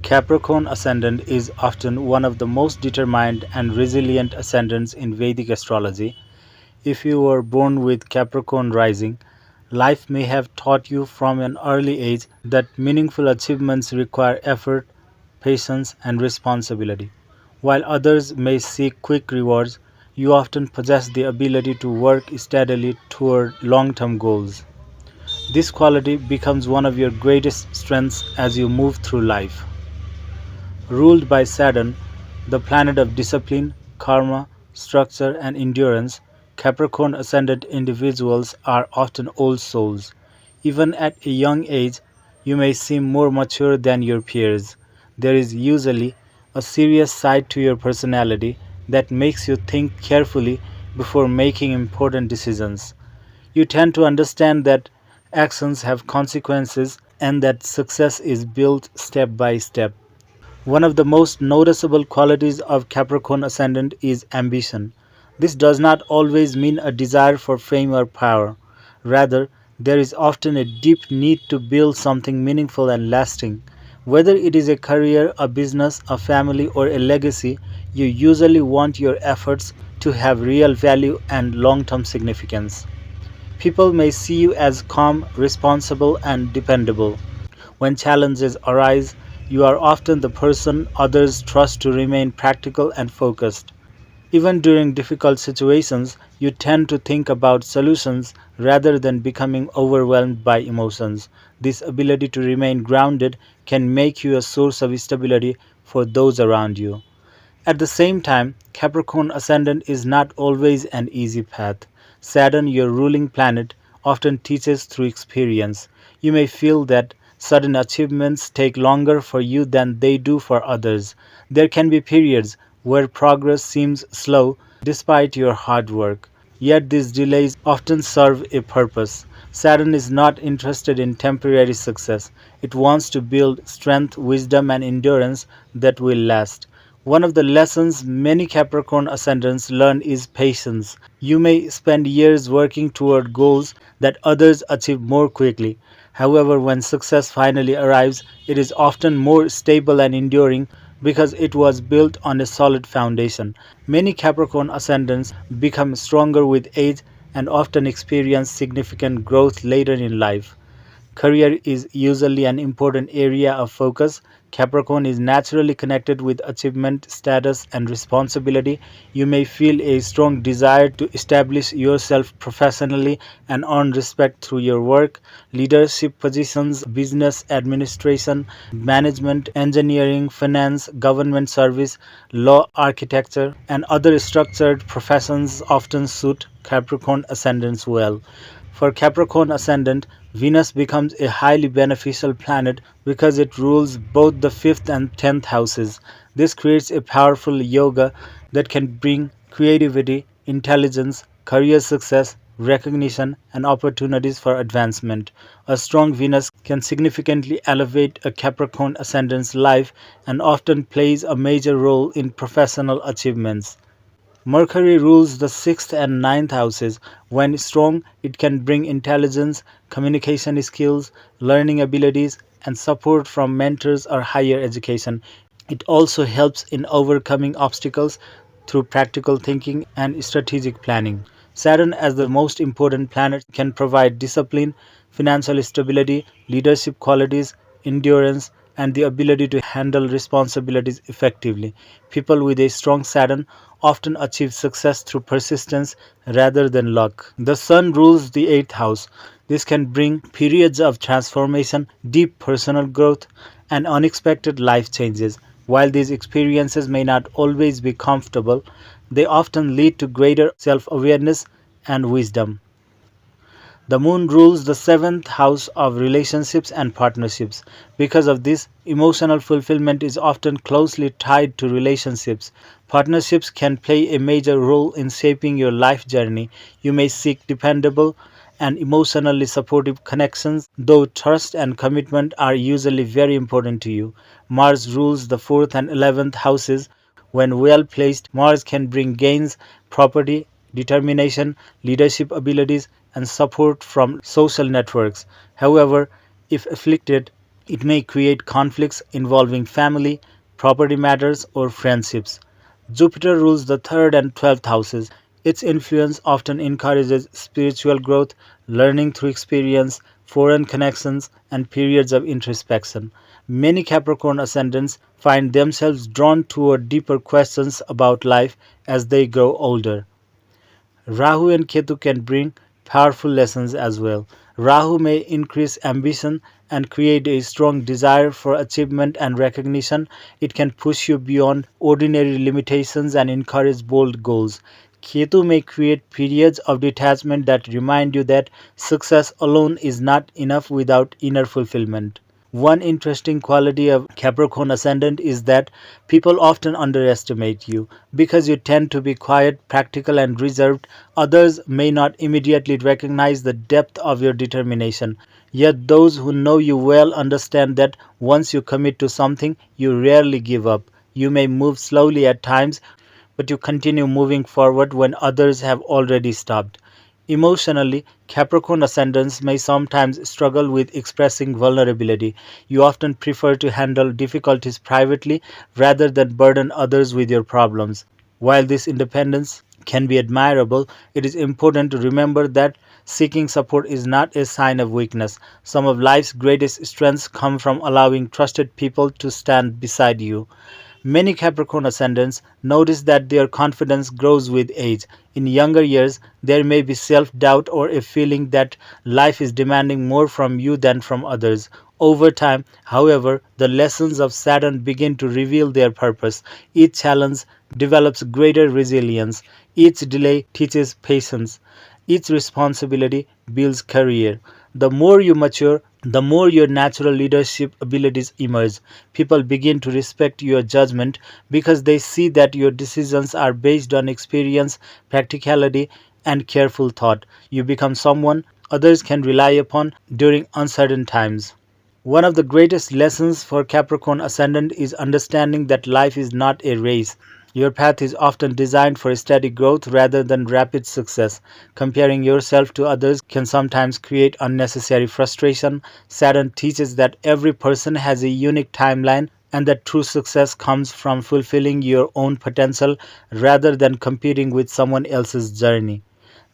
Capricorn Ascendant is often one of the most determined and resilient ascendants in Vedic astrology. If you were born with Capricorn rising, life may have taught you from an early age that meaningful achievements require effort, patience, and responsibility. While others may seek quick rewards, you often possess the ability to work steadily toward long term goals. This quality becomes one of your greatest strengths as you move through life. Ruled by Saturn, the planet of discipline, karma, structure, and endurance, Capricorn ascendant individuals are often old souls. Even at a young age, you may seem more mature than your peers. There is usually a serious side to your personality that makes you think carefully before making important decisions. You tend to understand that actions have consequences and that success is built step by step. One of the most noticeable qualities of Capricorn ascendant is ambition. This does not always mean a desire for fame or power. Rather, there is often a deep need to build something meaningful and lasting. Whether it is a career, a business, a family, or a legacy, you usually want your efforts to have real value and long term significance. People may see you as calm, responsible, and dependable. When challenges arise, you are often the person others trust to remain practical and focused. Even during difficult situations, you tend to think about solutions rather than becoming overwhelmed by emotions. This ability to remain grounded can make you a source of stability for those around you. At the same time, Capricorn ascendant is not always an easy path. Saturn, your ruling planet, often teaches through experience. You may feel that sudden achievements take longer for you than they do for others. There can be periods where progress seems slow despite your hard work. Yet these delays often serve a purpose. Saturn is not interested in temporary success. It wants to build strength, wisdom, and endurance that will last. One of the lessons many Capricorn ascendants learn is patience. You may spend years working toward goals that others achieve more quickly. However, when success finally arrives, it is often more stable and enduring because it was built on a solid foundation. Many Capricorn ascendants become stronger with age and often experience significant growth later in life. Career is usually an important area of focus. Capricorn is naturally connected with achievement, status, and responsibility. You may feel a strong desire to establish yourself professionally and earn respect through your work. Leadership positions, business administration, management, engineering, finance, government service, law, architecture, and other structured professions often suit Capricorn ascendants well. For Capricorn ascendant, Venus becomes a highly beneficial planet because it rules both the 5th and 10th houses. This creates a powerful yoga that can bring creativity, intelligence, career success, recognition, and opportunities for advancement. A strong Venus can significantly elevate a Capricorn ascendant's life and often plays a major role in professional achievements. Mercury rules the 6th and 9th houses. When strong, it can bring intelligence, communication skills, learning abilities, and support from mentors or higher education. It also helps in overcoming obstacles through practical thinking and strategic planning. Saturn, as the most important planet, can provide discipline, financial stability, leadership qualities, endurance, and the ability to handle responsibilities effectively. People with a strong Saturn often achieve success through persistence rather than luck. The Sun rules the 8th house. This can bring periods of transformation, deep personal growth, and unexpected life changes. While these experiences may not always be comfortable, they often lead to greater self awareness and wisdom. The moon rules the 7th house of relationships and partnerships. Because of this, emotional fulfillment is often closely tied to relationships. Partnerships can play a major role in shaping your life journey. You may seek dependable and emotionally supportive connections, though trust and commitment are usually very important to you. Mars rules the 4th and 11th houses. When well placed, Mars can bring gains, property, determination, leadership abilities, and support from social networks. However, if afflicted, It may create conflicts involving family, property matters, or friendships. Jupiter rules the 3rd and 12th houses. Its influence often encourages spiritual growth, learning through experience, foreign connections, and periods of introspection. Many Capricorn ascendants find themselves drawn toward deeper questions about life as they grow older. Rahu and Ketu can bring powerful lessons as well. Rahu may increase ambition and create a strong desire for achievement and recognition. It can push you beyond ordinary limitations and encourage bold goals. Ketu may create periods of detachment that remind you that success alone is not enough without inner fulfillment. One interesting quality of Capricorn Ascendant is that people often underestimate you. Because you tend to be quiet, practical, and reserved, others may not immediately recognize the depth of your determination. Yet those who know you well understand that once you commit to something, you rarely give up. You may move slowly at times, but you continue moving forward when others have already stopped. Emotionally, Capricorn ascendants may sometimes struggle with expressing vulnerability. You often prefer to handle difficulties privately rather than burden others with your problems. While this independence can be admirable, it is important to remember that seeking support is not a sign of weakness. Some of life's greatest strengths come from allowing trusted people to stand beside you. Many Capricorn ascendants notice that their confidence grows with age. In younger years, there may be self doubt or a feeling that life is demanding more from you than from others. Over time, however, the lessons of Saturn begin to reveal their purpose. Each challenge develops greater resilience, each delay teaches patience. Each responsibility builds career. The more you mature, the more your natural leadership abilities emerge. People begin to respect your judgment because they see that your decisions are based on experience, practicality, and careful thought. You become someone others can rely upon during uncertain times. One of the greatest lessons for Capricorn Ascendant is understanding that life is not a race. Your path is often designed for steady growth rather than rapid success. Comparing yourself to others can sometimes create unnecessary frustration. Saturn teaches that every person has a unique timeline and that true success comes from fulfilling your own potential rather than competing with someone else's journey.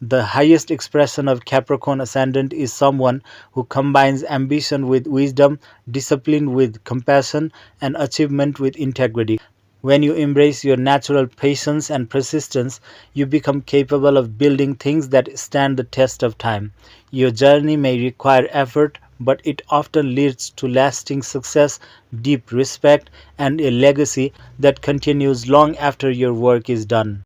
The highest expression of Capricorn ascendant is someone who combines ambition with wisdom, discipline with compassion, and achievement with integrity. When you embrace your natural patience and persistence, you become capable of building things that stand the test of time. Your journey may require effort, but it often leads to lasting success, deep respect, and a legacy that continues long after your work is done.